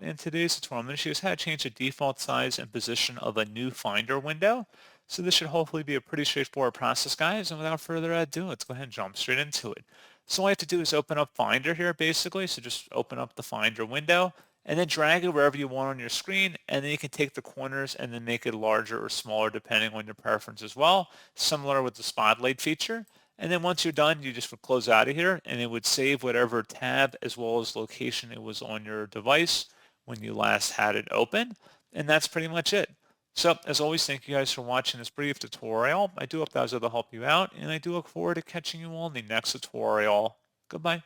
in today's tutorial, I'm going to show you how to change the default size and position of a new Finder window. So this should hopefully be a pretty straightforward process, guys. And without further ado, let's go ahead and jump straight into it. So all I have to do is open up Finder here, basically. So just open up the Finder window and then drag it wherever you want on your screen. And then you can take the corners and then make it larger or smaller depending on your preference as well, similar with the Spotlight feature. And then once you're done, you just would close out of here and it would save whatever tab as well as location it was on your device when you last had it open. And that's pretty much it. So as always, thank you guys for watching this brief tutorial. I do hope that was able to help you out, and I do look forward to catching you all in the next tutorial. Goodbye.